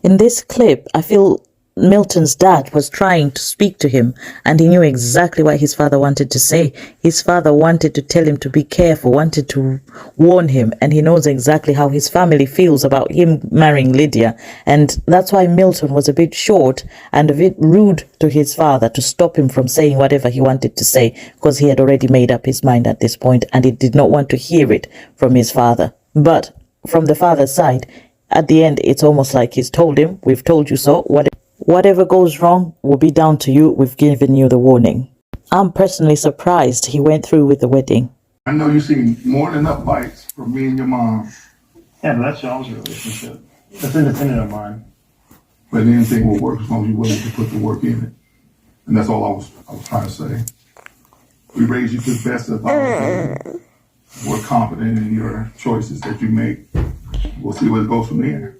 In this clip, I feel Milton's dad was trying to speak to him, and he knew exactly what his father wanted to say. His father wanted to tell him to be careful, wanted to warn him, and he knows exactly how his family feels about him marrying Lydia. And that's why Milton was a bit short and a bit rude to his father to stop him from saying whatever he wanted to say, because he had already made up his mind at this point and he did not want to hear it from his father. But from the father's side, at the end, it's almost like he's told him, we've told you so. Whatever goes wrong will be down to you. We've given you the warning. I'm personally surprised he went through with the wedding. I know you've seen more than enough bites from me and your mom. Yeah, but that's y'all's relationship. That's independent of mine. But anything will work as long as you're willing to put the work in it. And that's all I was trying to say. We raised you to the best of our ability. We're confident in your choices that you make. We'll see where it goes from there.